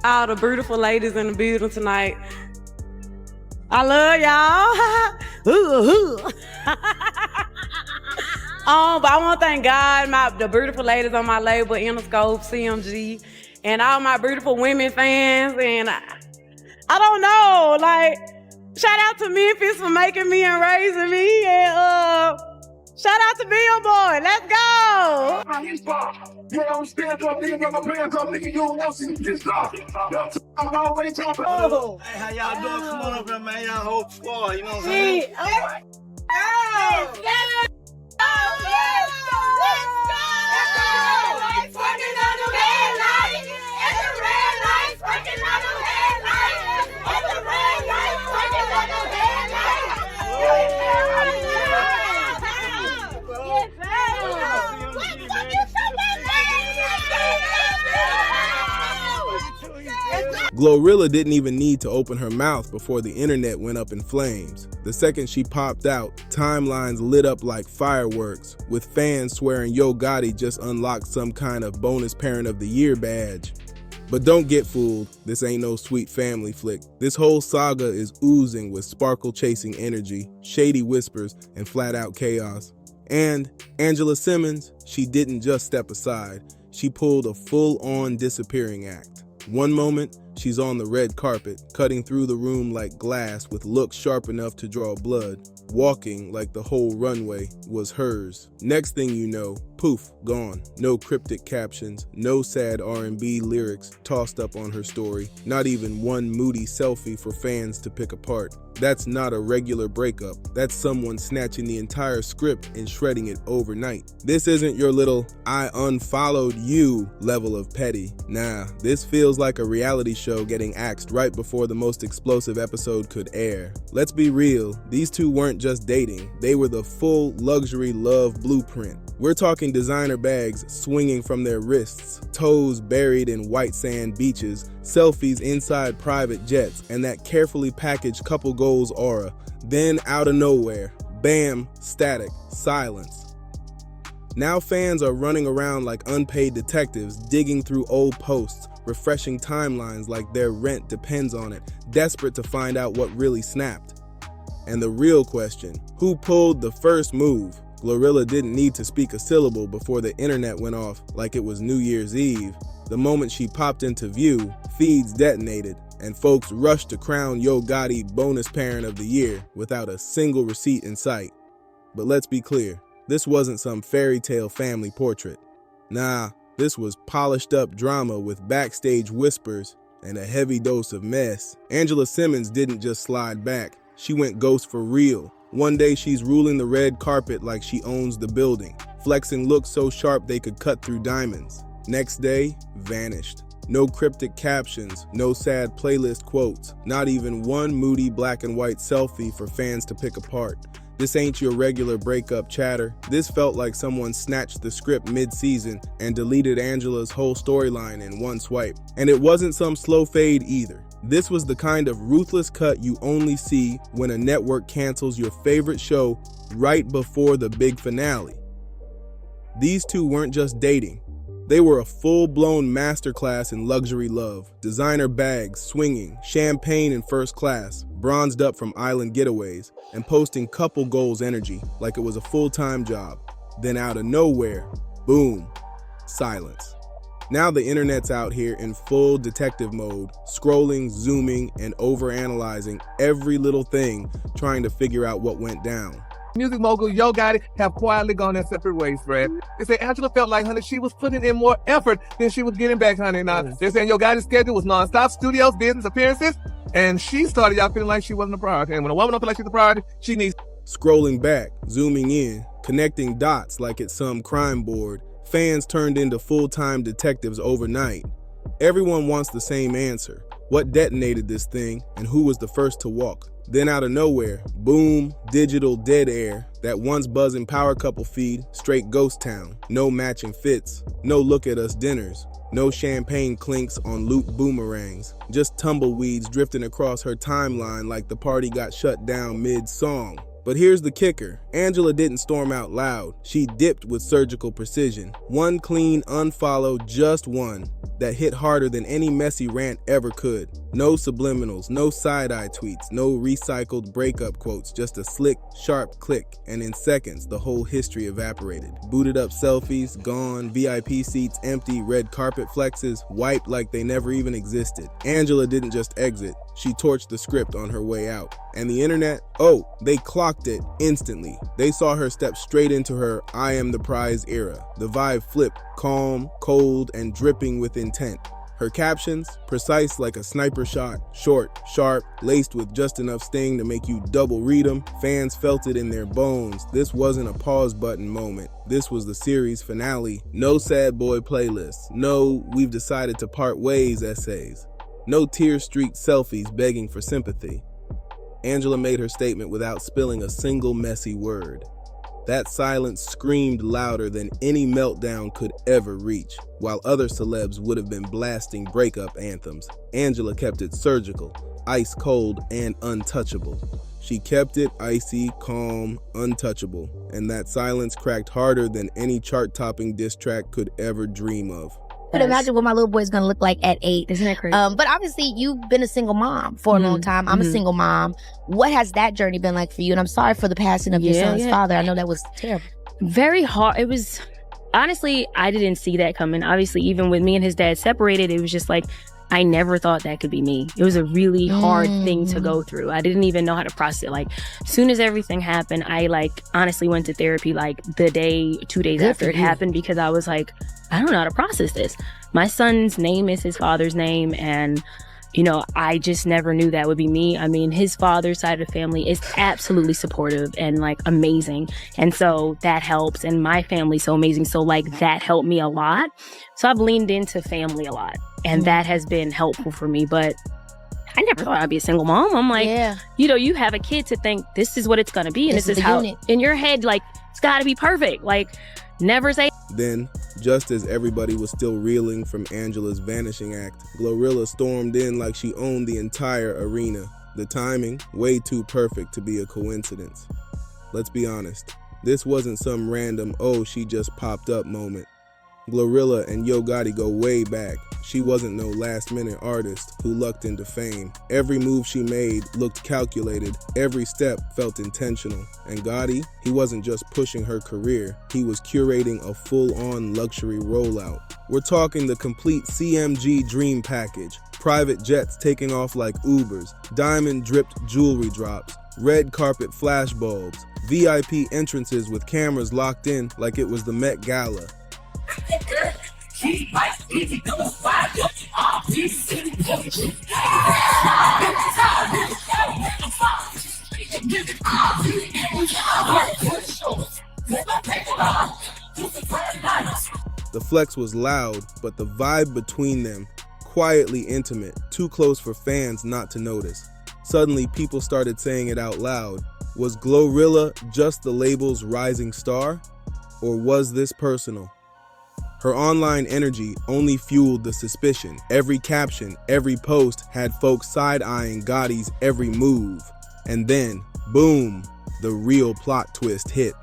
All the beautiful ladies in the building tonight. I love y'all. But I want to thank God, the beautiful ladies on my label, Interscope, CMG, and all my beautiful women fans. And I don't know, like, shout out to Memphis for making me and raising me. And shout out to Billboard. Let's go. Oh. Hey, how y'all doing? Come on up here, man. Y'all whole squad, you know what I'm saying? GloRilla didn't even need to open her mouth before the internet went up in flames. The second she popped out, timelines lit up like fireworks, with fans swearing Yo Gotti just unlocked some kind of bonus parent of the year badge. But don't get fooled, this ain't no sweet family flick. This whole saga is oozing with sparkle-chasing energy, shady whispers, and flat-out chaos. And Angela Simmons, she didn't just step aside, she pulled a full-on disappearing act. One moment, she's on the red carpet, cutting through the room like glass with looks sharp enough to draw blood, walking like the whole runway was hers. Next thing you know, poof, gone. No cryptic captions, no sad R&B lyrics tossed up on her story, not even one moody selfie for fans to pick apart. That's not a regular breakup. That's someone snatching the entire script and shredding it overnight. This isn't your little "I unfollowed you" level of petty. Nah, this feels like a reality show getting axed right before the most explosive episode could air. Let's be real, these two weren't just dating, they were the full luxury love blueprint. We're talking designer bags swinging from their wrists, toes buried in white sand beaches, selfies inside private jets, and that carefully packaged couple goals aura. Then out of nowhere, bam, static, silence. Now fans are running around like unpaid detectives, digging through old posts, refreshing timelines like their rent depends on it, desperate to find out what really snapped. And the real question, who pulled the first move? GloRilla didn't need to speak a syllable before the internet went off like it was New Year's Eve. The moment she popped into view, feeds detonated, and folks rushed to crown Yo Gotti bonus parent of the year without a single receipt in sight. But let's be clear, this wasn't some fairy tale family portrait. Nah, this was polished up drama with backstage whispers and a heavy dose of mess. Angela Simmons didn't just slide back, she went ghost for real. One day she's ruling the red carpet like she owns the building, flexing looks so sharp they could cut through diamonds. Next day, vanished. No cryptic captions, no sad playlist quotes, not even one moody black and white selfie for fans to pick apart. This ain't your regular breakup chatter. This felt like someone snatched the script mid-season and deleted Angela's whole storyline in one swipe. And it wasn't some slow fade either. This was the kind of ruthless cut you only see when a network cancels your favorite show right before the big finale. These two weren't just dating. They were a full-blown masterclass in luxury love. Designer bags swinging, champagne in first class, bronzed up from island getaways, and posting couple goals energy like it was a full-time job. Then out of nowhere, boom, silence. Now the internet's out here in full detective mode, scrolling, zooming, and overanalyzing every little thing, trying to figure out what went down. Music mogul Yo Gotti have quietly gone their separate ways, Fred. They say Angela felt like, honey, she was putting in more effort than she was getting back, honey. Now, they're saying Yo Gotti's schedule was nonstop, studios, business, appearances, and she started y'all feeling like she wasn't a priority. And when a woman don't feel like she's a priority, she needs... Scrolling back, zooming in, connecting dots like it's some crime board, fans turned into full-time detectives overnight. Everyone wants the same answer. What detonated this thing, and who was the first to walk? Then out of nowhere, boom, digital dead air, that once buzzing power couple feed, straight ghost town. No matching fits, no look at us dinners, no champagne clinks on loop boomerangs, just tumbleweeds drifting across her timeline like the party got shut down mid-song. But here's the kicker. Angela didn't storm out loud. She dipped with surgical precision. One clean unfollow, just one, that hit harder than any messy rant ever could. No subliminals, no side-eye tweets, no recycled breakup quotes, just a slick, sharp click, and in seconds, the whole history evaporated. Booted up selfies, gone, VIP seats empty, red carpet flexes, wiped like they never even existed. Angela didn't just exit, she torched the script on her way out. And the internet? Oh, they clocked it instantly. They saw her step straight into her I am the prize era. The vibe flipped, calm, cold, and dripping with intent. Her captions, precise like a sniper shot, short, sharp, laced with just enough sting to make you double read them. Fans felt it in their bones. This wasn't a pause button moment. This was the series finale. No sad boy playlists. No we've decided to part ways essays. No tear-streaked selfies begging for sympathy. Angela made her statement without spilling a single messy word. That silence screamed louder than any meltdown could ever reach. While other celebs would have been blasting breakup anthems, Angela kept it surgical, ice cold, and untouchable. She kept it icy, calm, untouchable, and that silence cracked harder than any chart-topping diss track could ever dream of. I could imagine what my little boy's gonna look like at 8. Isn't that crazy? But obviously, you've been a single mom for a long time. I'm a single mom. What has that journey been like for you? And I'm sorry for the passing of your son's father. I know that was terrible. Very hard. It was, honestly, I didn't see that coming. Obviously, even with me and his dad separated, it was just like, I never thought that could be me. It was a really hard thing to go through. I didn't even know how to process it. Like, as soon as everything happened, I honestly went to therapy 2 days after it happened, because I was like, I don't know how to process this. My son's name is his father's name, and I just never knew that would be me. I mean, his father's side of the family is absolutely supportive and amazing. And so that helps. And my family's so amazing. So that helped me a lot. So I've leaned into family a lot, and that has been helpful for me. But I never thought I'd be a single mom. I'm like, you have a kid to think this is what it's going to be. And this is how in your head, it's got to be perfect. Never say. Then, just as everybody was still reeling from Angela's vanishing act, GloRilla stormed in like she owned the entire arena. The timing, way too perfect to be a coincidence. Let's be honest, this wasn't some random, oh, she just popped up moment. GloRilla and Yo Gotti go way back. She wasn't no last-minute artist who lucked into fame. Every move she made looked calculated. Every step felt intentional. And Gotti, he wasn't just pushing her career. He was curating a full-on luxury rollout. We're talking the complete CMG dream package. Private jets taking off like Ubers. Diamond-dripped jewelry drops. Red carpet flashbulbs. VIP entrances with cameras locked in like it was the Met Gala. The flex was loud, but the vibe between them, quietly intimate, too close for fans not to notice. Suddenly, people started saying it out loud. Was GloRilla just the label's rising star? Or was this personal? Her online energy only fueled the suspicion. Every caption, every post had folks side-eyeing Gotti's every move. And then, boom, the real plot twist hit.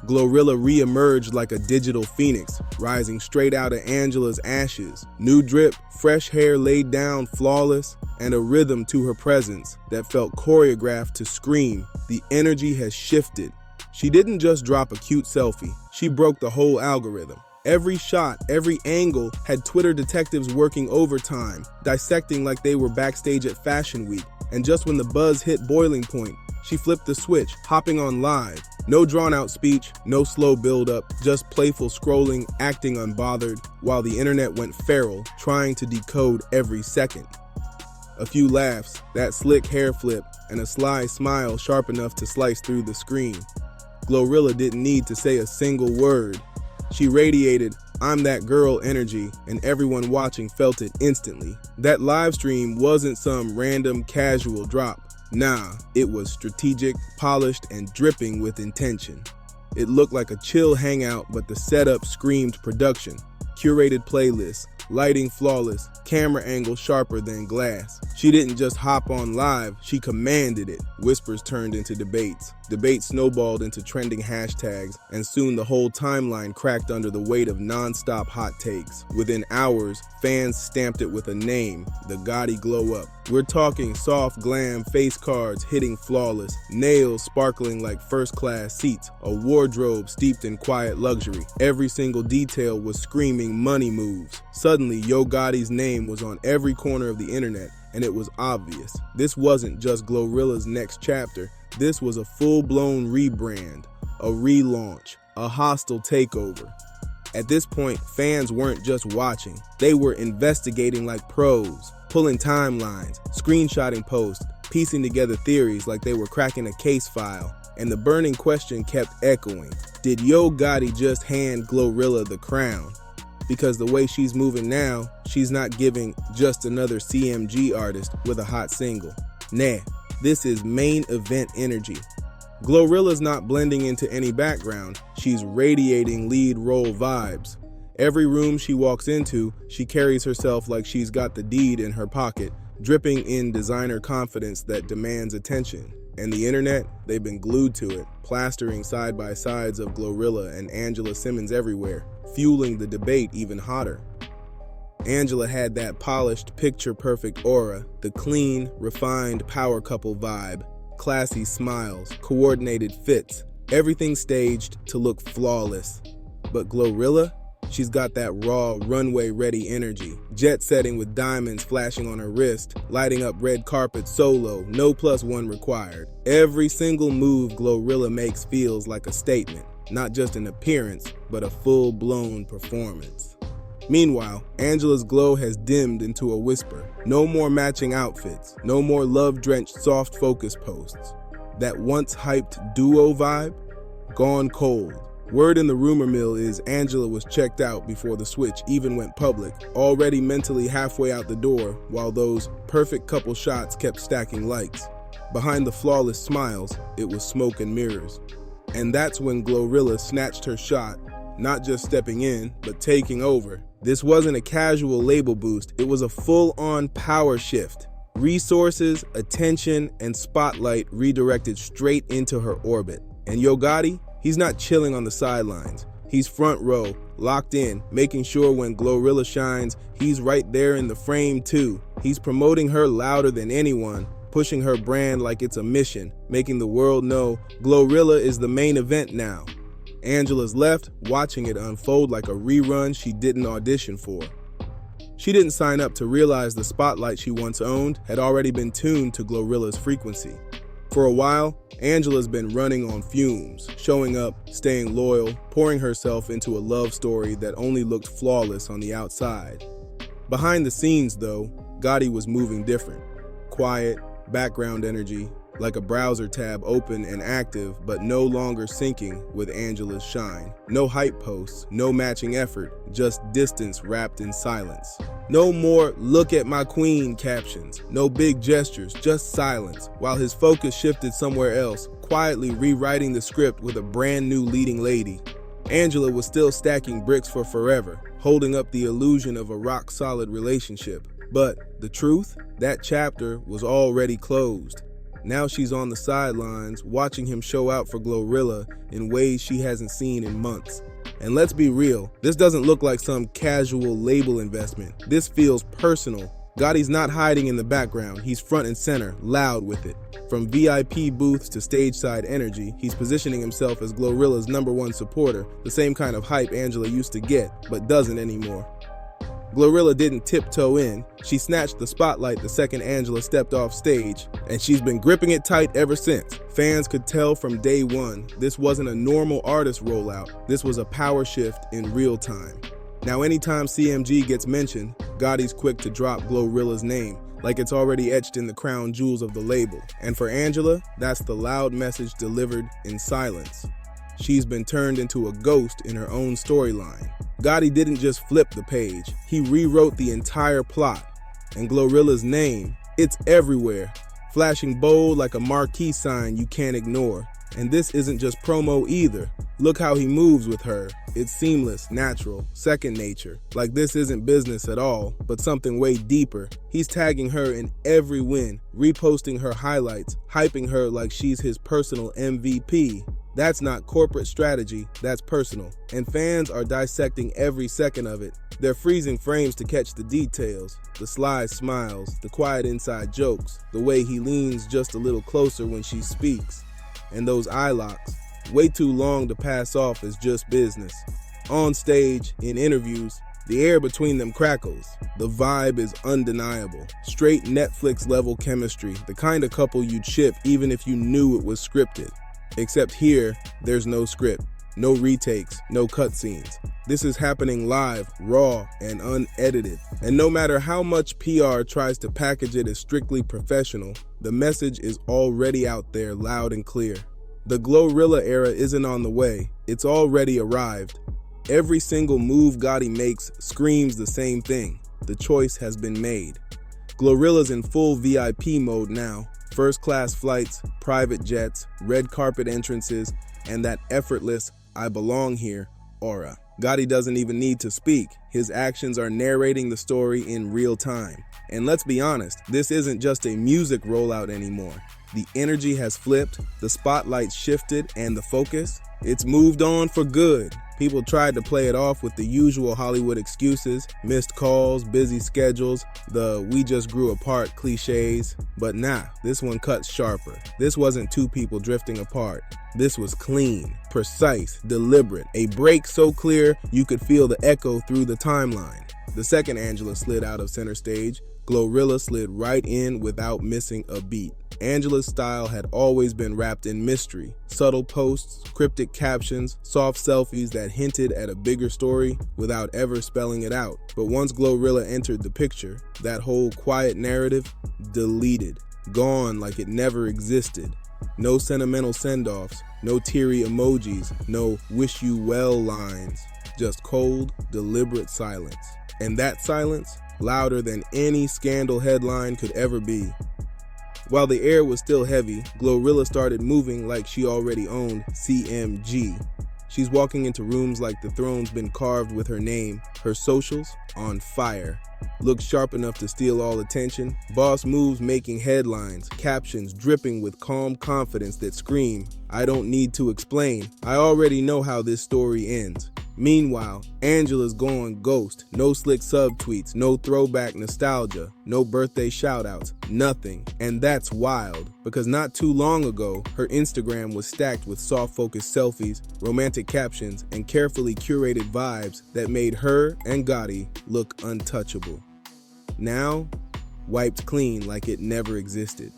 GloRilla re-emerged like a digital phoenix, rising straight out of Angela's ashes. New drip, fresh hair laid down flawless, and a rhythm to her presence that felt choreographed to scream. The energy has shifted. She didn't just drop a cute selfie, she broke the whole algorithm. Every shot, every angle had Twitter detectives working overtime, dissecting like they were backstage at Fashion Week. And just when the buzz hit boiling point, she flipped the switch, hopping on live. No drawn-out speech, no slow build-up, just playful scrolling, acting unbothered, while the internet went feral, trying to decode every second. A few laughs, that slick hair flip, and a sly smile sharp enough to slice through the screen. GloRilla didn't need to say a single word. She radiated, I'm that girl energy, and everyone watching felt it instantly. That live stream wasn't some random casual drop. Nah, it was strategic, polished, and dripping with intention. It looked like a chill hangout, but the setup screamed production. Curated playlists, lighting flawless, camera angle sharper than glass. She didn't just hop on live, she commanded it. Whispers turned into debates. Debates snowballed into trending hashtags, and soon the whole timeline cracked under the weight of non-stop hot takes. Within hours, fans stamped it with a name, the Gotti glow up. We're talking soft glam face cards hitting flawless, nails sparkling like first-class seats, a wardrobe steeped in quiet luxury. Every single detail was screaming money moves. Suddenly, Yo Gotti's name was on every corner of the internet, and it was obvious. This wasn't just GloRilla's next chapter, this was a full-blown rebrand, a relaunch, a hostile takeover. At this point, fans weren't just watching, they were investigating like pros, pulling timelines, screenshotting posts, piecing together theories like they were cracking a case file. And the burning question kept echoing, did Yo Gotti just hand GloRilla the crown? Because the way she's moving now, she's not giving just another CMG artist with a hot single. Nah, this is main event energy. GloRilla's not blending into any background, she's radiating lead role vibes. Every room she walks into, she carries herself like she's got the deed in her pocket, dripping in designer confidence that demands attention. And the internet, they've been glued to it, plastering side-by-sides of GloRilla and Angela Simmons everywhere, fueling the debate even hotter. Angela had that polished, picture-perfect aura, the clean, refined power couple vibe, classy smiles, coordinated fits, everything staged to look flawless. But GloRilla? She's got that raw, runway-ready energy, jet-setting with diamonds flashing on her wrist, lighting up red carpet solo, no +1 required. Every single move GloRilla makes feels like a statement, not just an appearance, but a full-blown performance. Meanwhile, Angela's glow has dimmed into a whisper. No more matching outfits, no more love-drenched soft focus posts. That once hyped duo vibe, gone cold. Word in the rumor mill is Angela was checked out before the switch even went public, already mentally halfway out the door, while those perfect couple shots kept stacking likes. Behind the flawless smiles, it was smoke and mirrors. And that's when GloRilla snatched her shot, not just stepping in, but taking over. This wasn't a casual label boost, it was a full-on power shift. Resources, attention, and spotlight redirected straight into her orbit. And Yo Gotti? He's not chilling on the sidelines. He's front row, locked in, making sure when GloRilla shines, he's right there in the frame too. He's promoting her louder than anyone, pushing her brand like it's a mission, making the world know GloRilla is the main event now. Angela's left, watching it unfold like a rerun she didn't audition for. She didn't sign up to realize the spotlight she once owned had already been tuned to GloRilla's frequency. For a while, Angela's been running on fumes, showing up, staying loyal, pouring herself into a love story that only looked flawless on the outside. Behind the scenes, though, Gotti was moving different. Quiet, background energy, like a browser tab open and active, but no longer syncing with Angela's shine. No hype posts, no matching effort, just distance wrapped in silence. No more "look at my queen" captions, no big gestures, just silence, while his focus shifted somewhere else, quietly rewriting the script with a brand new leading lady. Angela was still stacking bricks for forever, holding up the illusion of a rock-solid relationship. But the truth? That chapter was already closed. Now she's on the sidelines, watching him show out for GloRilla in ways she hasn't seen in months. And let's be real, this doesn't look like some casual label investment. This feels personal. Gotti's not hiding in the background, he's front and center, loud with it. From VIP booths to stage-side energy, he's positioning himself as GloRilla's #1 supporter, the same kind of hype Angela used to get, but doesn't anymore. GloRilla didn't tiptoe in, she snatched the spotlight the second Angela stepped off stage, and she's been gripping it tight ever since. Fans could tell from day one, this wasn't a normal artist rollout, this was a power shift in real time. Now anytime CMG gets mentioned, Gotti's quick to drop GloRilla's name, like it's already etched in the crown jewels of the label. And for Angela, that's the loud message delivered in silence. She's been turned into a ghost in her own storyline. Gotti didn't just flip the page, he rewrote the entire plot. And GloRilla's name, it's everywhere, flashing bold like a marquee sign you can't ignore. And this isn't just promo either. Look how he moves with her. It's seamless, natural, second nature. Like this isn't business at all, but something way deeper. He's tagging her in every win, reposting her highlights, hyping her like she's his personal MVP. That's not corporate strategy, that's personal. And fans are dissecting every second of it. They're freezing frames to catch the details, the sly smiles, the quiet inside jokes, the way he leans just a little closer when she speaks, and those eye locks, way too long to pass off as just business. On stage, in interviews, the air between them crackles. The vibe is undeniable. Straight Netflix level chemistry, the kind of couple you'd ship even if you knew it was scripted. Except here, there's no script, no retakes, no cutscenes. This is happening live, raw, and unedited. And no matter how much PR tries to package it as strictly professional, the message is already out there loud and clear. The GloRilla era isn't on the way, it's already arrived. Every single move Gotti makes screams the same thing. The choice has been made. GloRilla's in full VIP mode now. First class flights, private jets, red carpet entrances, and that effortless, I belong here aura. Gotti doesn't even need to speak. His actions are narrating the story in real time. And let's be honest, this isn't just a music rollout anymore. The energy has flipped, the spotlight shifted, and the focus, it's moved on for good. People tried to play it off with the usual Hollywood excuses, missed calls, busy schedules, the we just grew apart cliches. But nah, this one cuts sharper. This wasn't two people drifting apart. This was clean, precise, deliberate, a break so clear you could feel the echo through the timeline. The second Angela slid out of center stage, GloRilla slid right in without missing a beat. Angela's style had always been wrapped in mystery, subtle posts, cryptic captions, soft selfies that hinted at a bigger story without ever spelling it out. But once GloRilla entered the picture, that whole quiet narrative deleted, gone like it never existed. No sentimental send-offs, no teary emojis, no wish you well lines, just cold, deliberate silence. And that silence, louder than any scandal headline could ever be. While the air was still heavy, GloRilla started moving like she already owned CMG. She's walking into rooms like the throne's been carved with her name, her socials on fire. Looks sharp enough to steal all attention. Boss moves making headlines, captions dripping with calm confidence that scream, I don't need to explain. I already know how this story ends. Meanwhile, Angela's going ghost. No slick subtweets, no throwback nostalgia, no birthday shoutouts, nothing. And that's wild, because not too long ago, her Instagram was stacked with soft-focused selfies, romantic captions, and carefully curated vibes that made her and Gotti look untouchable. Now, wiped clean like it never existed.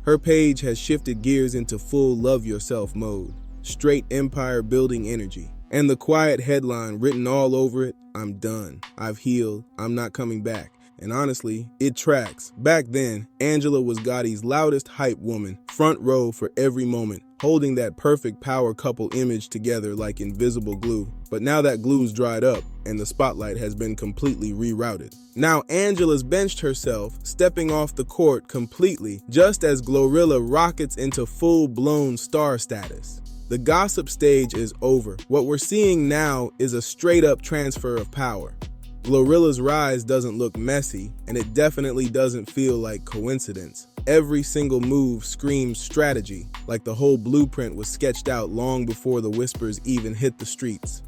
Her page has shifted gears into full love yourself mode, straight empire building energy. And the quiet headline written all over it, I'm done, I've healed, I'm not coming back. And honestly, it tracks. Back then, Angela was Gotti's loudest hype woman, front row for every moment, holding that perfect power couple image together like invisible glue. But now that glue's dried up, and the spotlight has been completely rerouted. Now Angela's benched herself, stepping off the court completely, just as GloRilla rockets into full-blown star status. The gossip stage is over. What we're seeing now is a straight-up transfer of power. GloRilla's rise doesn't look messy, and it definitely doesn't feel like coincidence. Every single move screams strategy, like the whole blueprint was sketched out long before the whispers even hit the streets.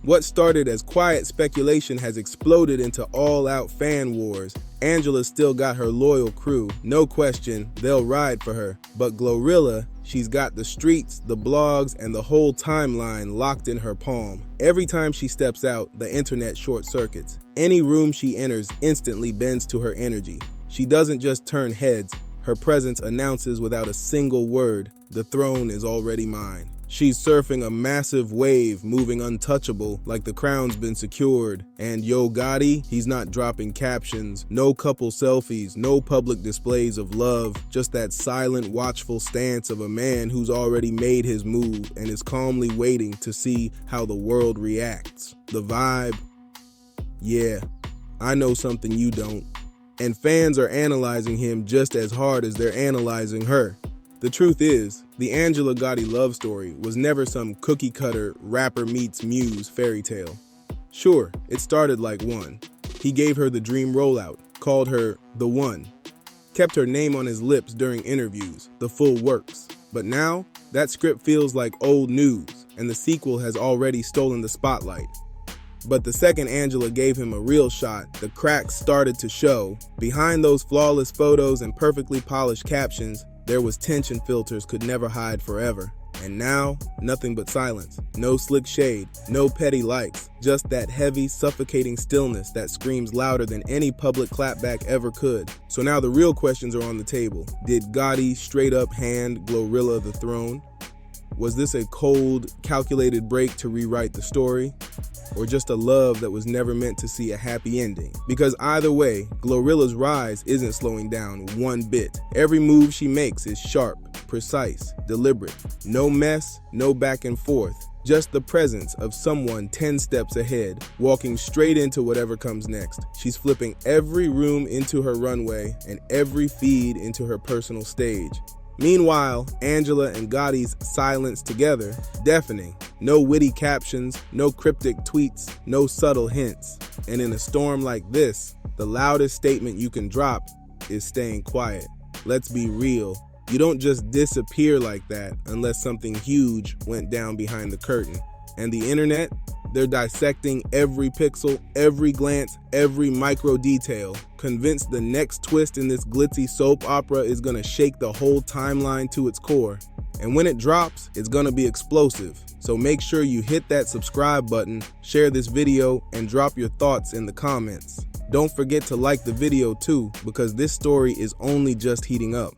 What started as quiet speculation has exploded into all-out fan wars. Angela's still got her loyal crew, no question, they'll ride for her. But GloRilla, she's got the streets, the blogs, and the whole timeline locked in her palm. Every time she steps out, the internet short circuits. Any room she enters instantly bends to her energy. She doesn't just turn heads, her presence announces without a single word, the throne is already mine. She's surfing a massive wave, moving untouchable, like the crown's been secured. And Yo Gotti, he's not dropping captions, no couple selfies, no public displays of love, just that silent, watchful stance of a man who's already made his move and is calmly waiting to see how the world reacts. The vibe, yeah, I know something you don't. And fans are analyzing him just as hard as they're analyzing her. The truth is, the Angela Gotti love story was never some cookie-cutter rapper meets muse fairy tale. Sure, it started like one. He gave her the dream rollout, called her the one, kept her name on his lips during interviews, the full works. But now, that script feels like old news, and the sequel has already stolen the spotlight. But the second Angela gave him a real shot, the cracks started to show. Behind those flawless photos and perfectly polished captions, there was tension filters could never hide forever. And now, nothing but silence. No slick shade, no petty likes, just that heavy, suffocating stillness that screams louder than any public clapback ever could. So now the real questions are on the table. Did Gotti straight up hand GloRilla the throne? Was this a cold, calculated break to rewrite the story? Or just a love that was never meant to see a happy ending? Because either way, GloRilla's rise isn't slowing down one bit. Every move she makes is sharp, precise, deliberate. No mess, no back and forth. Just the presence of someone 10 steps ahead, walking straight into whatever comes next. She's flipping every room into her runway and every feed into her personal stage. Meanwhile, Angela and Gotti's silence together, deafening. No witty captions, no cryptic tweets, no subtle hints. And in a storm like this, the loudest statement you can drop is staying quiet. Let's be real. You don't just disappear like that unless something huge went down behind the curtain. And the internet, they're dissecting every pixel, every glance, every micro detail, convinced the next twist in this glitzy soap opera is gonna shake the whole timeline to its core. And when it drops, it's gonna be explosive. So make sure you hit that subscribe button, share this video, and drop your thoughts in the comments. Don't forget to like the video too, because this story is only just heating up.